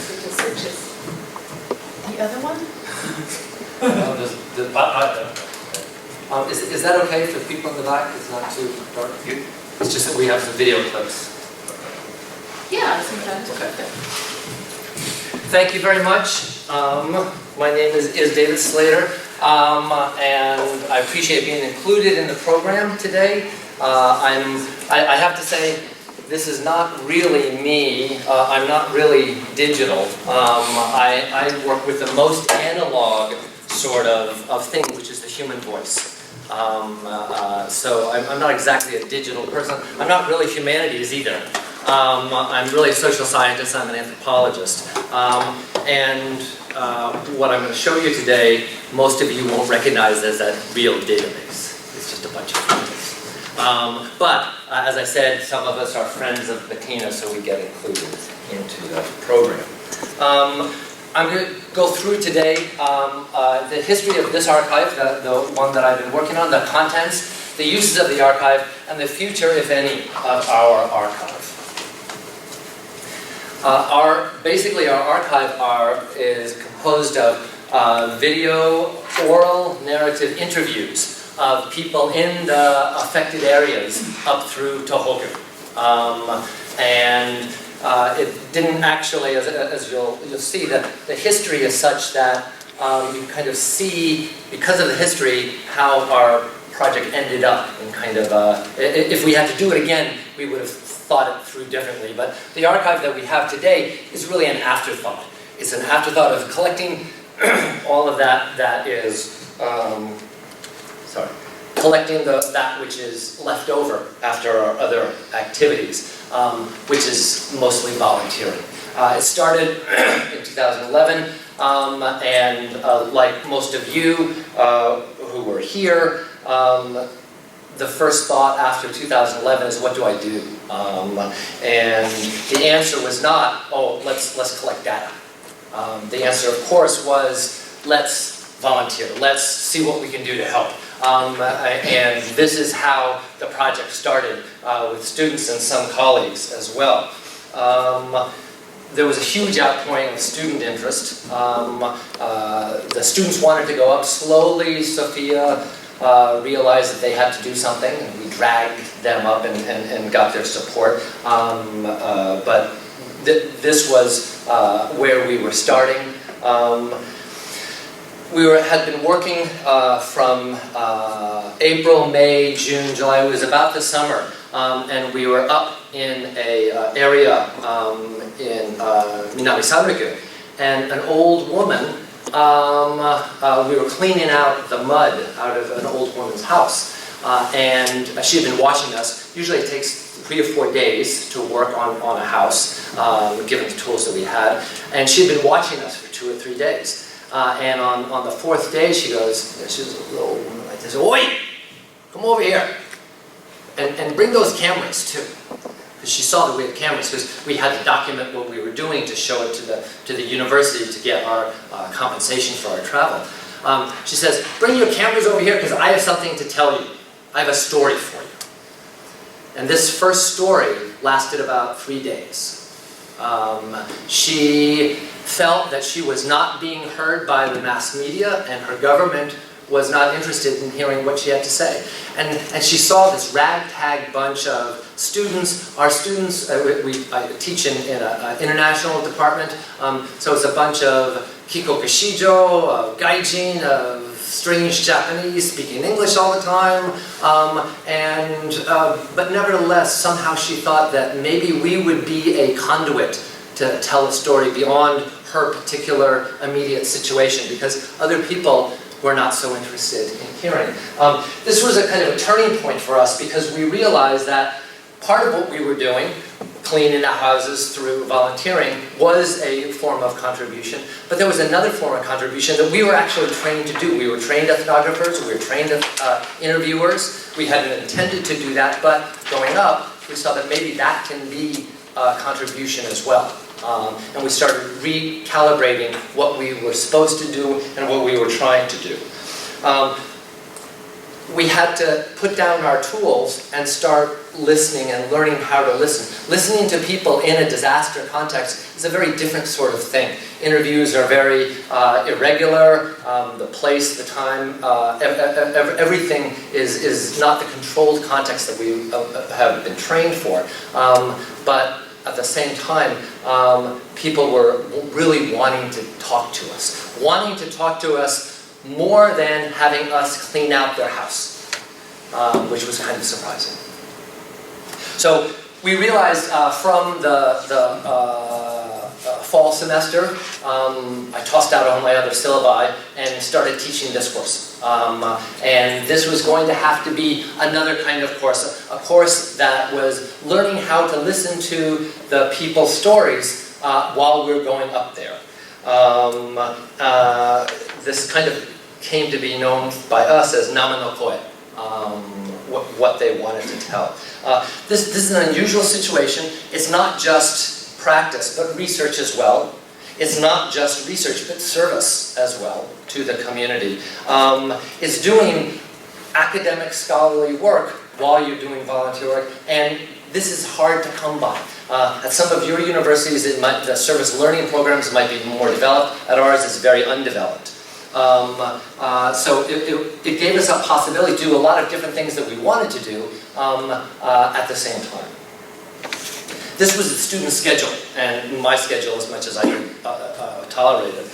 The other one? Is that okay for people in the back? It's not too dark? It's just that we have some video clips. Yeah, I think that is perfect. Thank you very much. My name is David Slater, and I appreciate being included in the program today. I have to say, this is not really me. I'm not really digital. I work with the most analog sort of thing, which is the human voice. So I'm not exactly a digital person. I'm not really humanities either. I'm really a social scientist. I'm an anthropologist. And what I'm going to show you today, most of you won't recognize as a real database. It's just a bunch of photos. But as I said, some of us are friends of Bettina, so we get included into the program. I'm going to go through today the history of this archive, the one that I've been working on, the contents, the uses of the archive, and the future, if any, of our archive. Basically, our archive is composed of video, oral, narrative interviews of people in the affected areas up through Tohoku. It didn't actually, as you'll see, that the history is such that you kind of see, because of the history, how our project ended up in kind of, if we had to do it again, we would have thought it through differently. But the archive that we have today is really an afterthought. It's an afterthought of collecting all of that is, collecting that which is left over after our other activities, which is mostly volunteering. It started in 2011, and like most of you who were here, the first thought after 2011 is, what do I do? And the answer was not, oh, let's collect data. The answer, of course, was, let's volunteer. Let's see what we can do to help. And this is how the project started, with students and some colleagues as well. There was a huge outpouring of student interest. The students wanted to go up. Slowly, Sophia realized that they had to do something, and we dragged them up and got their support. But this was where we were starting. We had been working from April, May, June, July. It was about the summer, and we were up in an area in Minamisaruku, and an old woman. We were cleaning out the mud out of an old woman's house, and she had been watching us. Usually it takes 3 or 4 days to work on a house, given the tools that we had, and she had been watching us for 2 or 3 days. And on the 4th day, she goes, she was a little old woman like this, "Oi, come over here, and bring those cameras too." Because she saw that we had cameras, because we had to document what we were doing to show it to the university to get our compensation for our travel. She says, "Bring your cameras over here, because I have something to tell you. I have a story for you." And this first story lasted about 3 days. She felt that she was not being heard by the mass media, and her government was not interested in hearing what she had to say. And she saw this ragtag bunch of students. Our students, I teach in an international department, so it's a bunch of kikokushijo, of gaijin, of strange Japanese, speaking English all the time, but nevertheless, somehow she thought that maybe we would be a conduit to tell a story beyond her particular immediate situation, because other people were not so interested in hearing. This was a kind of a turning point for us, because we realized that part of what we were doing, cleaning the houses through volunteering, was a form of contribution, but there was another form of contribution that we were actually trained to do. We were trained ethnographers, we were trained interviewers. We hadn't intended to do that, but going up, we saw that maybe that can be a contribution as well. And we started recalibrating what we were supposed to do and what we were trying to do. We had to put down our tools and start listening and learning how to listen. Listening to people in a disaster context is a very different sort of thing. Interviews are very irregular, the place, the time, everything is not the controlled context that we have been trained for. But at the same time, people were really wanting to talk to us. Wanting to talk to us more than having us clean out their house, which was kind of surprising. So we realized from the fall semester, I tossed out all my other syllabi and started teaching this course. And this was going to have to be another kind of course, a course that was learning how to listen to the people's stories while we're going up there. This kind of came to be known by us as nama no koe, what they wanted to tell. This is an unusual situation. It's not just practice, but research as well. It's not just research, but service as well to the community. It's doing academic scholarly work while you're doing volunteer work, and this is hard to come by. At some of your universities, the service learning programs might be more developed. At ours, it's very undeveloped. So it gave us a possibility to do a lot of different things that we wanted to do at the same time. This was the student schedule, and my schedule as much as I could tolerate it.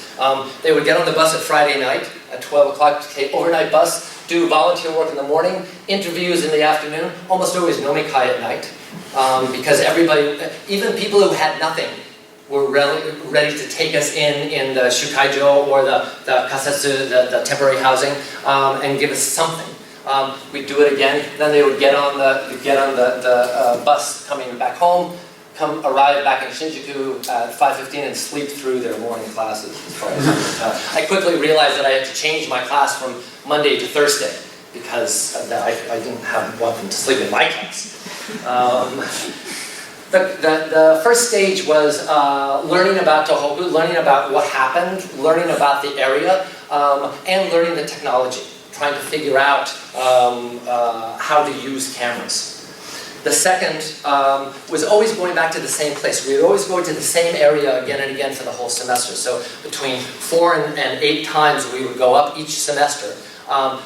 They would get on the bus at Friday night at 12 o'clock, take overnight bus, do volunteer work in the morning, interviews in the afternoon, almost always nomikai at night, because everybody, even people who had nothing, were ready to take us in the shukaijo or the kasetsu, the temporary housing, and give us something. We'd do it again. Then they would get on the bus coming back home, arrive back in Shinjuku at 5:15 and sleep through their morning classes. As far as I quickly realized that I had to change my class from Monday to Thursday because I didn't want them to sleep in my class. The first stage was learning about Tohoku, learning about what happened, learning about the area, and learning the technology, trying to figure out how to use cameras. The second was always going back to the same place. We would always go to the same area again and again for the whole semester. So between 4 and 8 times we would go up each semester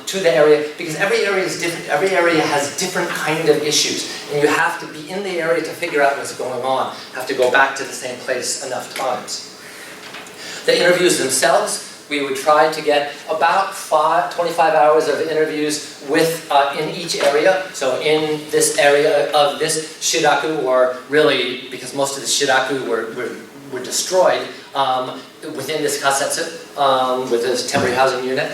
to the area, because every area is different. Every area has different kind of issues, and you have to be in the area to figure out what's going on. You have to go back to the same place enough times. The interviews themselves, we would try to get about 25 hours of interviews with in each area. So in this area of this shiraku, or really, because most of the shiraku were destroyed, within this kasetsu, with this temporary housing unit,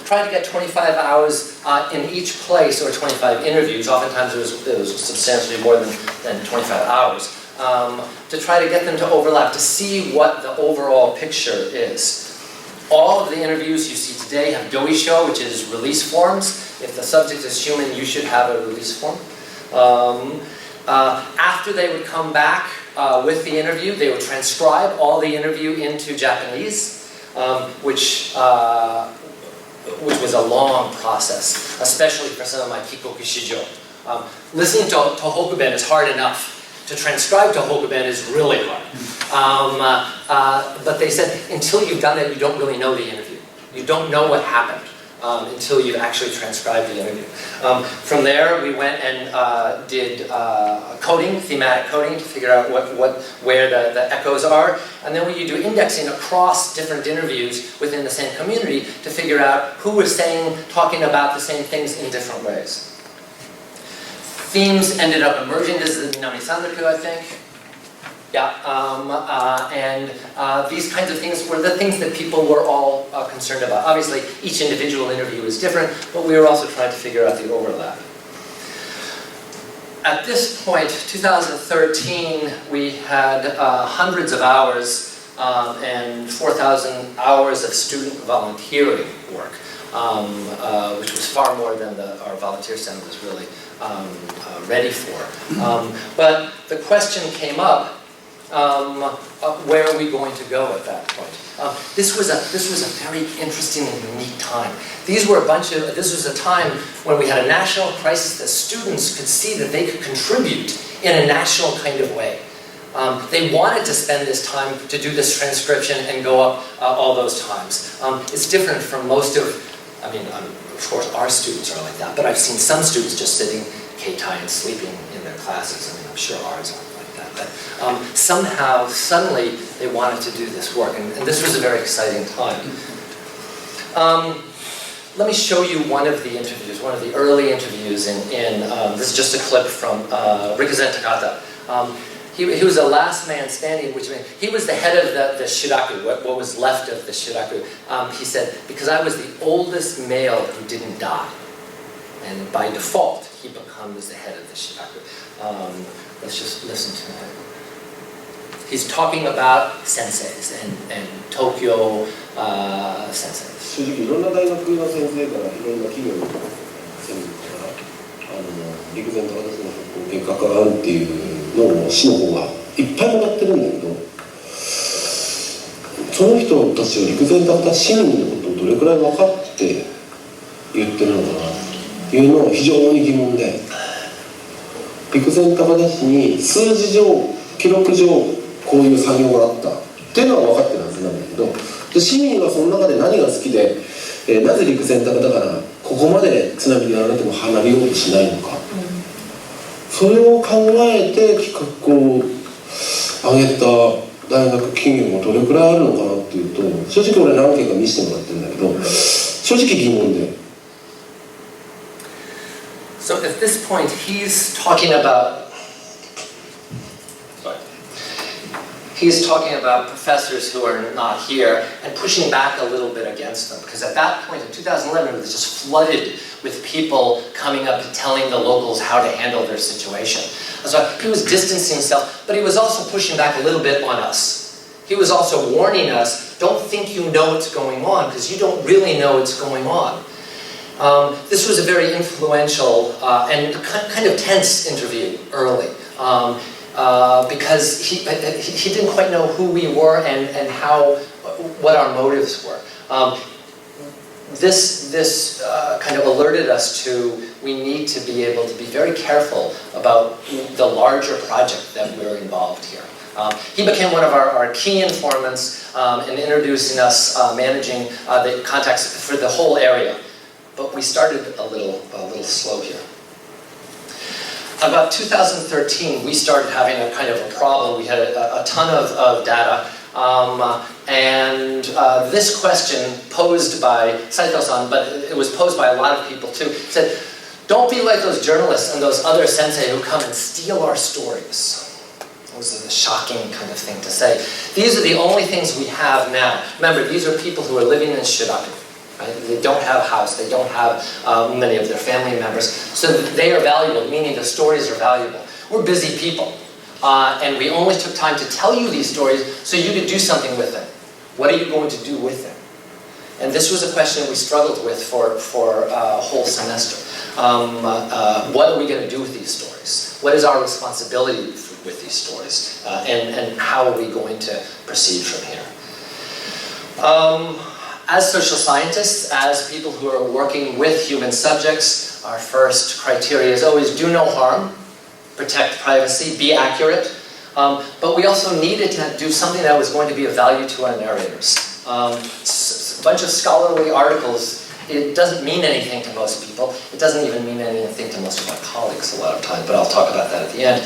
trying to get 25 hours in each place, or 25 interviews. Oftentimes it was substantially more than 25 hours, to try to get them to overlap, to see what the overall picture is. All of the interviews you see today have doisho, which is release forms. If the subject is human, you should have a release form. After they would come back with the interview, they would transcribe all the interview into Japanese, which was a long process, especially for some of my kikoku shijo. Listening to Tohokuben is hard enough. To transcribe Tohokuben is really hard. But they said, until you've done it, you don't really know the interview. You don't know what happened until you've actually transcribed the interview. From there, we went and did coding, thematic coding, to figure out where the echoes are. And then we do indexing across different interviews within the same community to figure out who was talking about the same things in different ways. Themes ended up emerging. This is the Minami Sandaku, I think. Yeah, and these kinds of things were the things that people were all concerned about. Obviously, each individual interview is different, but we were also trying to figure out the overlap. At this point, 2013, we had hundreds of hours and 4,000 hours of student volunteering work, which was far more than our volunteer center was really ready for. But the question came up, where are we going to go at that point? This was a very interesting and unique time. This was a time when we had a national crisis that students could see that they could contribute in a national kind of way. They wanted to spend this time to do this transcription and go up all those times. It's different from most of, of course our students are like that, but I've seen some students just sitting K-tie and sleeping in their classes. I'm sure ours aren't like that. But somehow, suddenly, they wanted to do this work, and this was a very exciting time. Let me show you one of the interviews, one of the early interviews this is just a clip from Rikuzen Takata. He was the last man standing, which meant he was the head of the shiraku, what was left of the shiraku. He said, because I was the oldest male who didn't die. And by default, he becomes the head of the shiraku. Let's just listen to him. He's talking about senseis and Tokyo senseis. 正直いろんな大学の先生からいろんな企業の専門家から陸前高田さんの貢献に関わるっていうのを市の方がいっぱいもらってるんだけど、その人たちは陸前高田市民のことをどれくらい分かって言ってるのかなっていうのは非常に疑問で、陸前高田市に数字上記録上こういう作業があったっていうのは分かってるはずなんだけど、で市民はその中で何が好きで、なぜ陸前高田からここまで津波にやられても離れようとしないのか、それを考えて企画を上げた大学企業もどれくらいあるのかなっていうと、正直俺何件か見せてもらってるんだけど、正直疑問で。So at this point, he's talking about professors who are not here and pushing back a little bit against them. Because at that point in 2011, it was just flooded with people coming up and telling the locals how to handle their situation. So he was distancing himself, but he was also pushing back a little bit on us. He was also warning us, don't think you know what's going on, because you don't really know what's going on. This was a very influential and kind of tense interview early. Because he didn't quite know who we were and what our motives were. This kind of alerted us to we need to be able to be very careful about the larger project that we're involved here. He became one of our key informants in introducing us managing the contacts for the whole area. But we started a little slow here. About 2013, we started having a kind of a problem. We had a ton of data, and this question posed by Saito-san, but it was posed by a lot of people too, said, don't be like those journalists and those other sensei who come and steal our stories. It was a shocking kind of thing to say. These are the only things we have now. Remember, these are people who are living in shiraku. Right? They don't have a house, they don't have many of their family members, so they are valuable, meaning the stories are valuable. We're busy people, and we only took time to tell you these stories so you could do something with them. What are you going to do with them? And this was a question we struggled with for a whole semester. What are we going to do with these stories? What is our responsibility with these stories? And how are we going to proceed from here? As social scientists, as people who are working with human subjects, our first criteria is always do no harm, protect privacy, be accurate. But we also needed to do something that was going to be of value to our narrators. A bunch of scholarly articles, it doesn't mean anything to most people. It doesn't even mean anything to most of my colleagues a lot of times, but I'll talk about that at the end.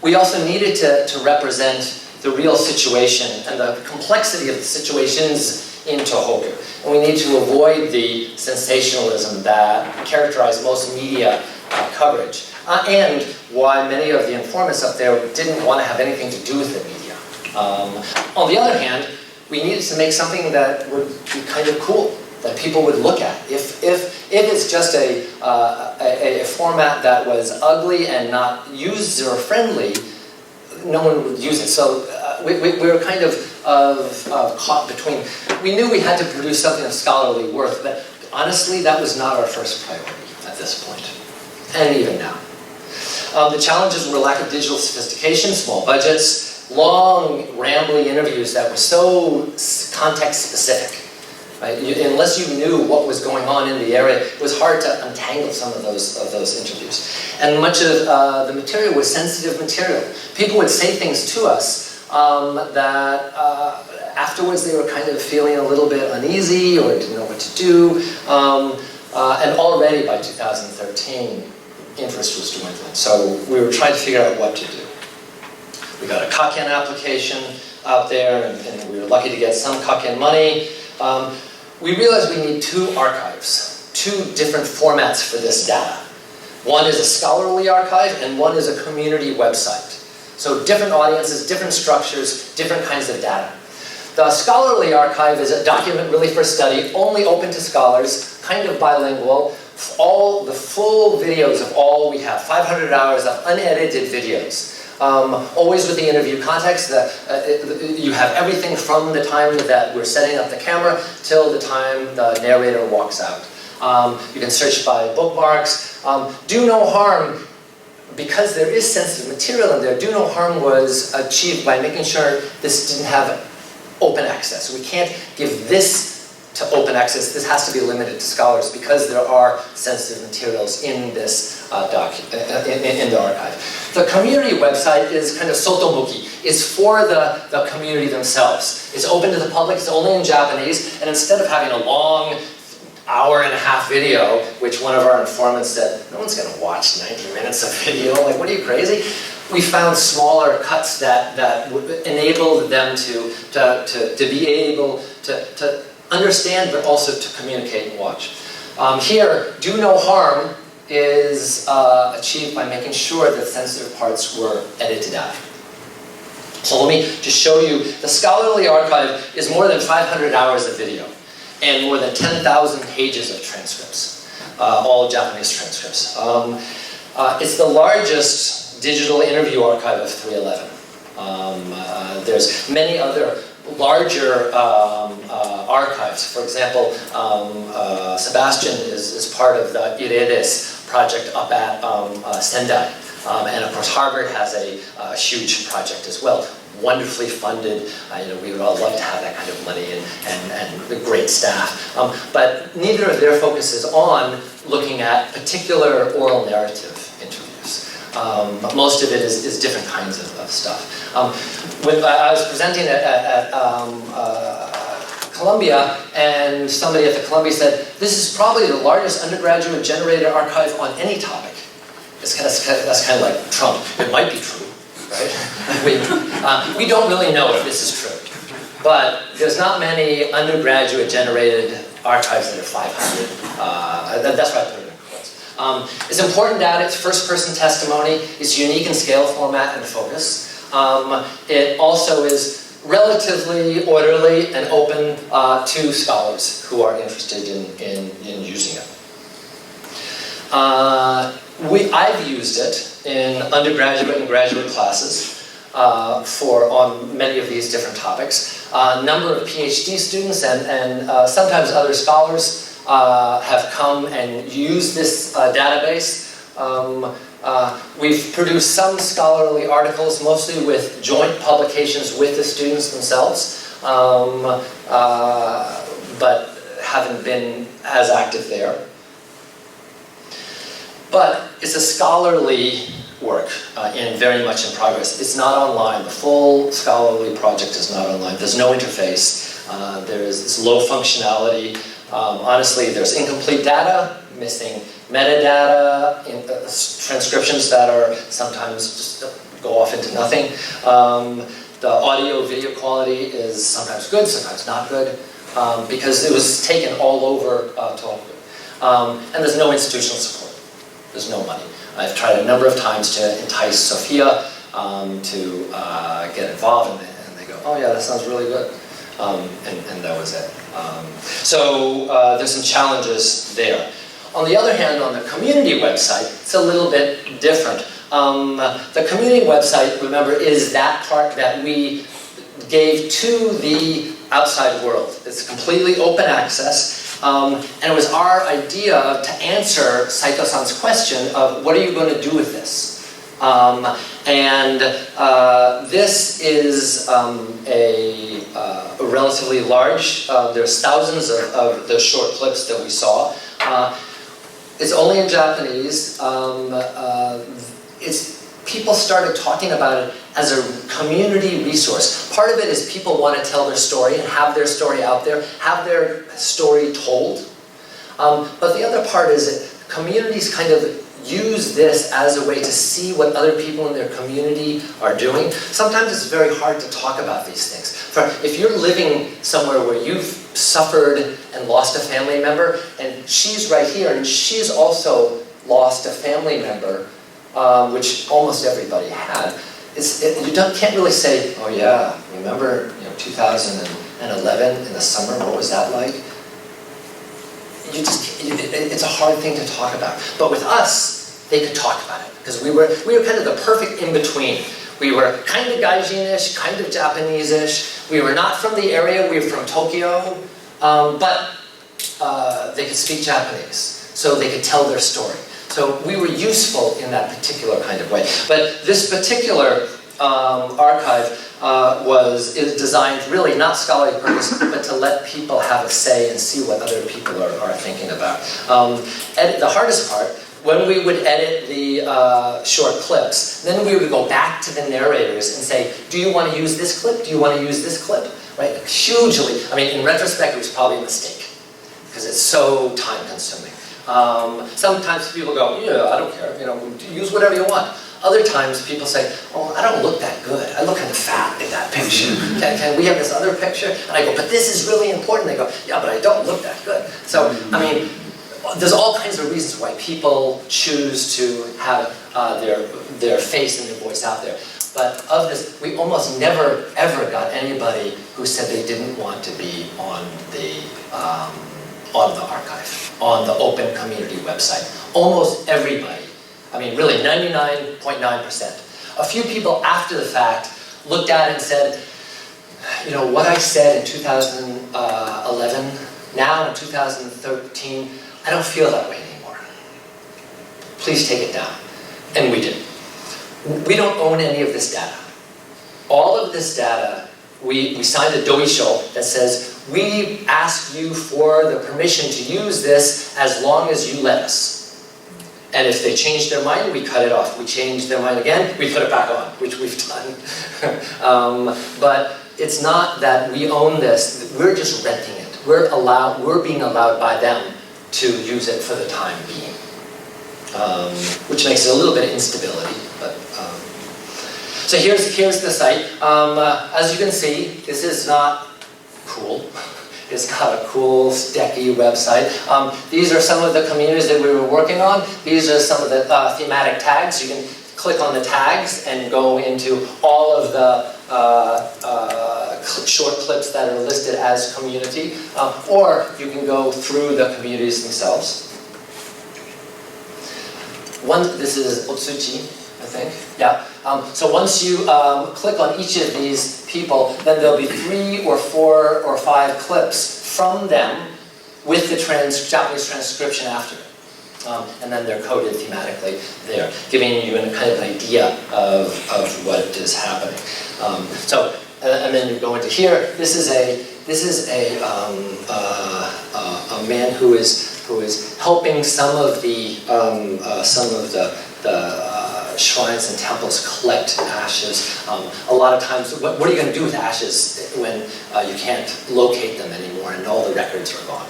We also needed to represent the real situation and the complexity of the situations in Tohoku. And we need to avoid the sensationalism that characterized most media coverage. And why many of the informants up there didn't want to have anything to do with the media. On the other hand, we needed to make something that would be kind of cool, that people would look at. If it's just a format that was ugly and not user-friendly, no one would use it. So we were kind of caught between. We knew we had to produce something of scholarly worth, but honestly, that was not our first priority at this point, and even now. The challenges were lack of digital sophistication, small budgets, long, rambly interviews that were so context-specific. Right? Unless you knew what was going on in the area, it was hard to untangle some of those interviews. And much of the material was sensitive material. People would say things to us that afterwards they were kind of feeling a little bit uneasy or didn't know what to do. And already by 2013, interest was dwindling. So we were trying to figure out what to do. We got a Kaken application out there, and we were lucky to get some Kaken money. We realized we need two archives, two different formats for this data. One is a scholarly archive, and one is a community website. So different audiences, different structures, different kinds of data. The scholarly archive is a document really for study, only open to scholars, kind of bilingual, all the full videos of all we have, 500 hours of unedited videos. Always with the interview context, you have everything from the time that we're setting up the camera till the time the narrator walks out. You can search by bookmarks. Do no harm, because there is sensitive material in there, do no harm was achieved by making sure this didn't have open access. We can't give this to open access. This has to be limited to scholars because there are sensitive materials in this in the archive. The community website is kind of sotomuki. It's for the community themselves. It's open to the public, it's only in Japanese, and instead of having a long hour-and-a-half video, which one of our informants said, no one's going to watch 90 minutes of video, like, what are you, crazy? We found smaller cuts that enabled them to be able to understand, but also to communicate and watch. Here, do no harm is achieved by making sure that sensitive parts were edited out. So let me just show you, the scholarly archive is more than 500 hours of video and more than 10,000 pages of transcripts, all Japanese transcripts. It's the largest digital interview archive of 311. There's many other larger archives. For example, Sebastian is part of the Iredes project up at Sendai. And of course, Harvard has a huge project as well. Wonderfully funded. We would all love to have that kind of money and the great staff. But neither of their focus is on looking at particular oral narrative interviews. Most of it is different kinds of stuff. When I was presenting at Columbia, and somebody at the Columbia said, this is probably the largest undergraduate generated archive on any topic. That's kind of like Trump. It might be true, right? We don't really know if this is true. But there's not many undergraduate generated archives that are 500. That's why I put it in quotes. It's important data, it's first-person testimony, it's unique in scale, format, and focus. It also is relatively orderly and open to scholars who are interested in using it. I've used it in undergraduate and graduate classes on many of these different topics. A number of PhD students and sometimes other scholars have come and used this database. We've produced some scholarly articles, mostly with joint publications with the students themselves, but haven't been as active there. But it's a scholarly work, and very much in progress. It's not online. The full scholarly project is not online. There's no interface. It's low functionality. Honestly, there's incomplete data, missing metadata, transcriptions that are sometimes just go off into nothing. The audio-video quality is sometimes good, sometimes not good, because it was taken all over Tohoku. And there's no institutional support. There's no money. I've tried a number of times to entice Sophia to get involved, and they go, oh yeah, that sounds really good. And that was it. So there's some challenges there. On the other hand, on the community website, it's a little bit different. The community website, remember, is that part that we gave to the outside world. It's completely open access. And it was our idea to answer Saito-san's question of what are you going to do with this? This is a relatively large, there's thousands of the short clips that we saw. It's only in Japanese. People started talking about it as a community resource. Part of it is people want to tell their story and have their story out there, have their story told. But the other part is that communities kind of use this as a way to see what other people in their community are doing. Sometimes it's very hard to talk about these things. If you're living somewhere where you've suffered and lost a family member, and she's right here, and she's also lost a family member, which almost everybody had, can't really say, oh yeah, remember 2011 in the summer, what was that like? It's a hard thing to talk about. But with us, they could talk about it, because we were kind of the perfect in-between. We were kind of Gaijin-ish, kind of Japanese-ish. We were not from the area, we were from Tokyo, but they could speak Japanese, so they could tell their story. So we were useful in that particular kind of way. But this particular archive is designed really not scholarly purpose, but to let people have a say and see what other people are thinking about. The hardest part, when we would edit the short clips, then we would go back to the narrators and say, do you want to use this clip? Do you want to use this clip? Right? Hugely, in retrospect, it was probably a mistake, because it's so time-consuming. Sometimes people go, yeah, I don't care, use whatever you want. Other times people say, oh, I don't look that good. I look kind of fat in that picture. Can we have this other picture? And I go, but this is really important. They go, yeah, but I don't look that good. So, there's all kinds of reasons why people choose to have their face and their voice out there. But of this, we almost never, ever got anybody who said they didn't want to be on the archive, on the open community website. Almost everybody. Really 99.9%. A few people after the fact looked at it and said, what I said in 2011, now in 2013, I don't feel that way anymore. Please take it down. And we did. We don't own any of this data. All of this data, we signed a doisho that says, we ask you for the permission to use this as long as you let us. And if they change their mind, we cut it off. We change their mind again, we put it back on, which we've done. But it's not that we own this, we're just renting it. We're being allowed by them to use it for the time being. Which makes it a little bit of instability. But, so here's the site. As you can see, this is not cool. It's got a cool, sticky website. These are some of the communities that we were working on. These are some of the thematic tags. You can click on the tags and go into all of the short clips that are listed as community, or you can go through the communities themselves. This is Otsuchi, I think. Yeah. So once you click on each of these people, then there'll be 3 or 4 or 5 clips from them with the Japanese transcription after it. And then they're coded thematically there, giving you a kind of idea of what is happening. And then you go into here. This is a man who is helping some of the shrines and temples collect ashes. A lot of times, what are you going to do with ashes when you can't locate them anymore and all the records are gone?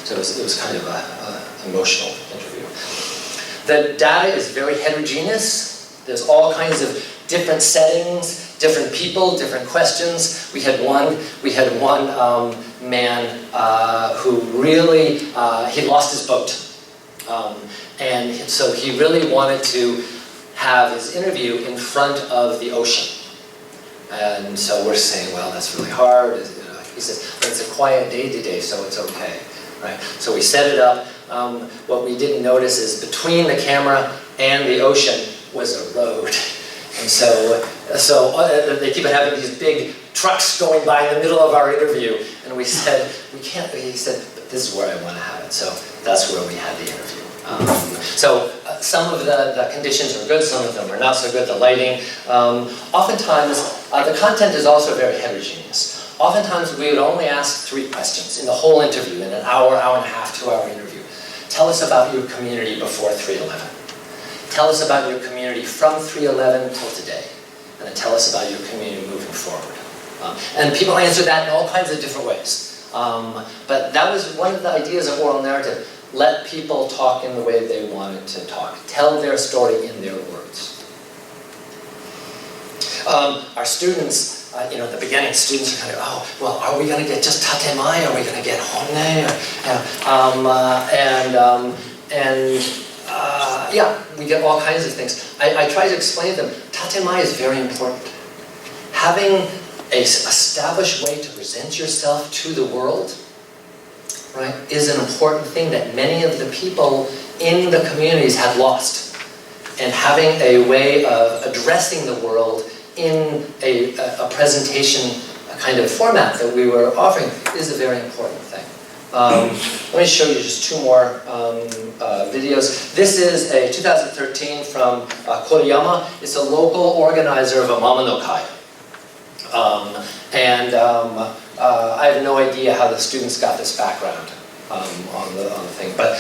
So it was kind of an emotional interview. The data is very heterogeneous. There's all kinds of different settings, different people, different questions. We had one man who really, he lost his boat. And so he really wanted to have his interview in front of the ocean. And so we're saying, well, that's really hard. He says, but it's a quiet day today, so it's okay. Right? So we set it up. What we didn't notice is between the camera and the ocean was a road. And so they keep having these big trucks going by in the middle of our interview. And we said, we can't, he said, but this is where I want to have it. So that's where we had the interview. So some of the conditions are good, some of them are not so good, the lighting. Oftentimes, the content is also very heterogeneous. Oftentimes, we would only ask 3 questions in the whole interview, in an hour, hour and a half, 2-hour interview. Tell us about your community before 3/11. Tell us about your community from 3/11 till today. And then tell us about your community moving forward. And people answer that in all kinds of different ways. But that was one of the ideas of oral narrative. Let people talk in the way they wanted to talk. Tell their story in their words. Our students, at the beginning, students are kind of, oh, well, are we going to get just tatemai? Are we going to get honne? We get all kinds of things. I try to explain to them, tatemai is very important. Having an established way to present yourself to the world, right, is an important thing that many of the people in the communities have lost. And having a way of addressing the world in a presentation, a kind of format that we were offering, is a very important thing. Let me show you just 2 more videos. This is a 2013 from Koriyama. It's a local organizer of a Mamanokai. I have no idea how the students got this background on the thing, but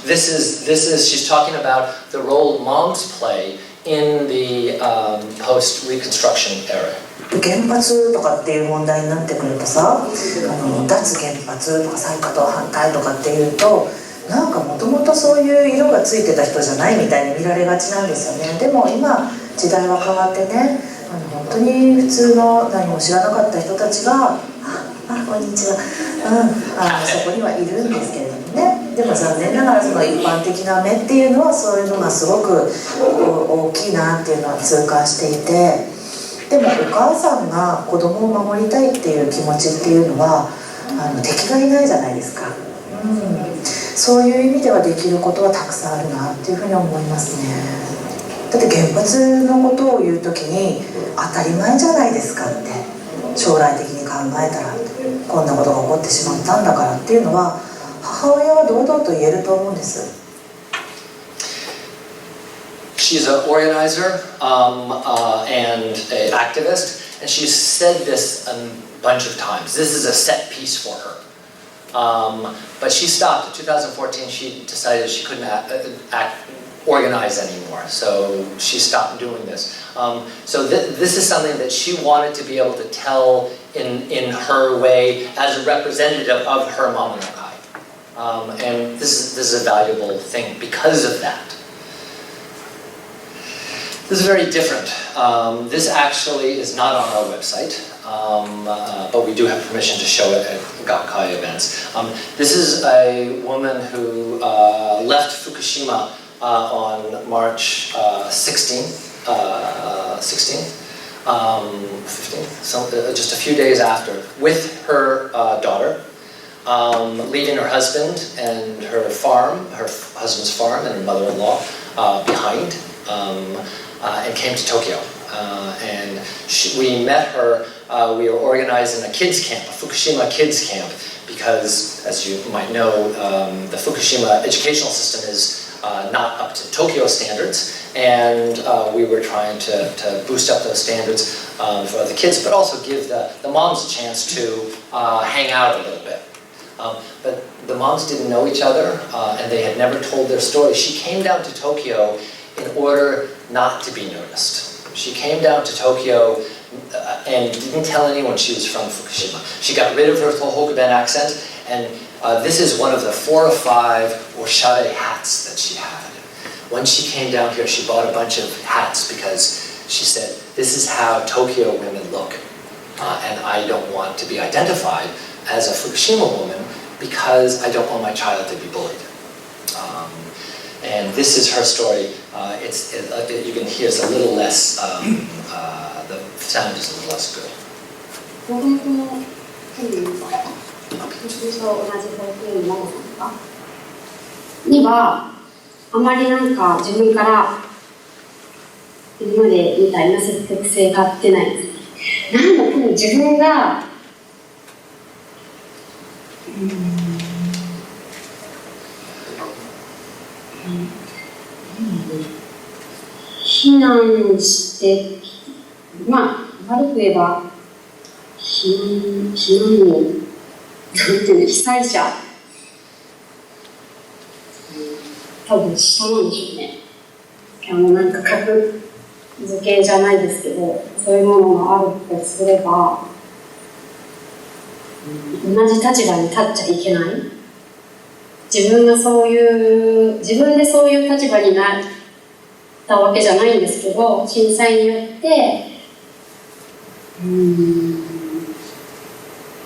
this is she's talking about the role moms play in the post-Reconstruction era. 原発とかっていう問題になってくるとさ、脱原発とか再稼働反対とかっていうと、なんかもともとそういう色がついてた人じゃないみたいに見られがちなんですよね。でも今時代は変わってね、本当に普通の何も知らなかった人たちがこんにちは、そこにはいるんですけれどもね。でも残念ながらその一般的な目っていうのはそういうのがすごく大きいなっていうのは痛感していて、でもお母さんが子供を守りたいっていう気持ちっていうのは敵がいないじゃないですか。そういう意味ではできることはたくさんあるなっていうふうに思いますね。だって原発のことを言うときに当たり前じゃないですかって、将来的に考えたらこんなことが起こってしまったんだからっていうのは母親は堂々と言えると思うんです。She's an organizer and an activist, and she's said this a bunch of times. This is a set piece for her. But she stopped. In 2014, she decided she couldn't organize anymore, so she stopped doing this. So this is something that she wanted to be able to tell in her way as a representative of her Mamanokai. And this is a valuable thing because of that. This is very different. This actually is not on our website, but we do have permission to show it at Gakkai events. This is a woman who left Fukushima on March 16th, 15th, just a few days after, with her daughter, leaving her husband and her farm, her husband's farm and her mother-in-law behind. And came to Tokyo. And we met her, we were organizing a kids camp, a Fukushima kids camp, because as you might know, the Fukushima educational system is not up to Tokyo standards, and we were trying to boost up those standards for the kids, but also give the moms a chance to hang out a little bit. But the moms didn't know each other, and they had never told their story. She came down to Tokyo in order not to be noticed. She came down to Tokyo and didn't tell anyone she was from Fukushima. She got rid of her Tohokuben accent, and this is one of the 4 or 5 oshare hats that she had. When she came down here, she bought a bunch of hats because she said, this is how Tokyo women look, and I don't want to be identified as a Fukushima woman because I don't want my child to be bullied. And this is her story. You can hear it's a little less, the sound is a little less good. にはあまりなんか自分から今までみたいな積極性が出ないんです。なんだ多分自分が避難して、まあ、悪く言えば、避難民、なんていうの、被災者、多分下なんでしょうね。なんか格付けじゃないですけど、そういうものがあるとすれば、同じ立場に立っちゃいけない。自分でそういう立場になったわけじゃないんですけど、震災によって、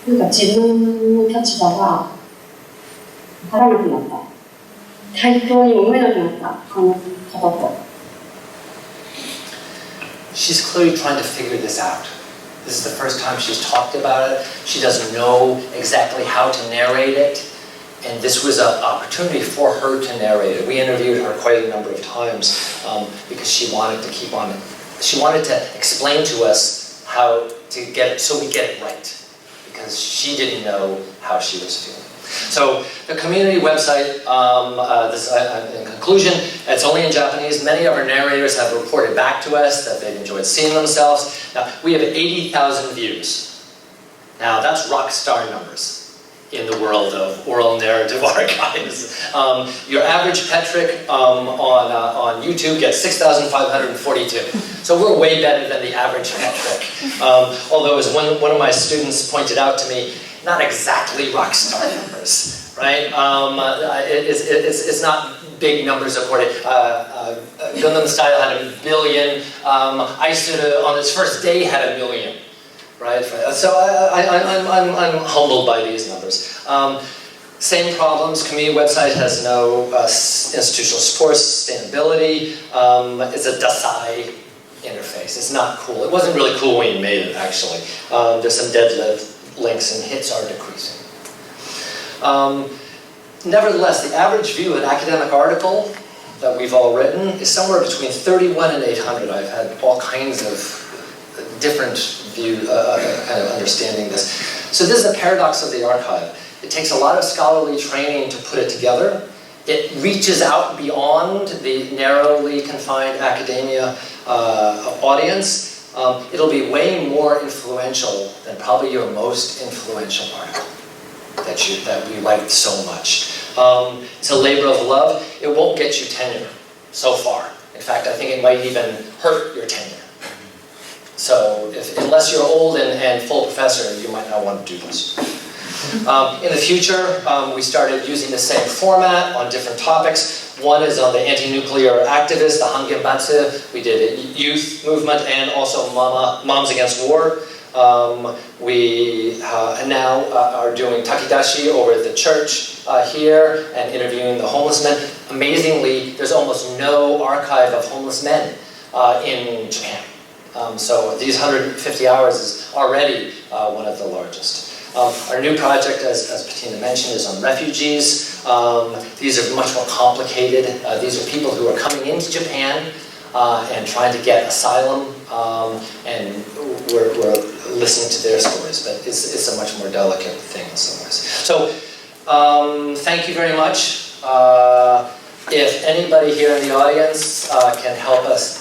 なんか自分の立場がわからなくなった。対等に思えなくなった、この方と。She's clearly trying to figure this out. This is the first time she's talked about it. She doesn't know exactly how to narrate it. And this was an opportunity for her to narrate it. We interviewed her quite a number of times because she wanted to keep on it. She wanted to explain to us how to get it, so we get it right. Because she didn't know how she was feeling. So the community website, in conclusion, it's only in Japanese. Many of our narrators have reported back to us that they've enjoyed seeing themselves. Now, we have 80,000 views. Now, that's rock star numbers in the world of oral narrative archives. Your average Petrick on YouTube gets 6,542. So we're way better than the average Petrick. Although, as one of my students pointed out to me, not exactly rock star numbers, right? It's not big numbers according. Gundam Style had 1 billion. Aisuru on its first day had 1 million, right? So I'm humbled by these numbers. Same problems. Community website has no institutional support, sustainability. It's a dasai interface. It's not cool. It wasn't really cool when you made it, actually. There's some dead links and hits are decreasing. Nevertheless, the average view of an academic article that we've all written is somewhere between 31 and 800. I've had all kinds of different kind of understanding this. So this is the paradox of the archive. It takes a lot of scholarly training to put it together. It reaches out beyond the narrowly confined academia audience. It'll be way more influential than probably your most influential article that we write so much. It's a labor of love. It won't get you tenure so far. In fact, I think it might even hurt your tenure. So unless you're old and full professor, you might not want to do this. In the future, we started using the same format on different topics. One is on the anti-nuclear activists, the Hangenbatsu. We did a youth movement and also Moms Against War. We now are doing takidashi over at the church here and interviewing the homeless men. Amazingly, there's almost no archive of homeless men in Japan. So these 150 hours is already one of the largest. Our new project, as Bettina mentioned, is on refugees. These are much more complicated. These are people who are coming into Japan and trying to get asylum, and we're listening to their stories, but it's a much more delicate thing in some ways. So thank you very much. If anybody here in the audience can help us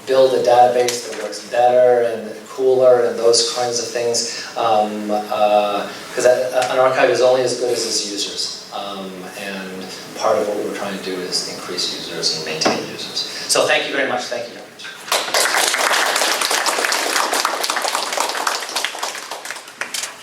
build a database that works better and cooler and those kinds of things, because an archive is only as good as its users, and part of what we're trying to do is increase users and maintain users. So thank you very much. Thank you very much.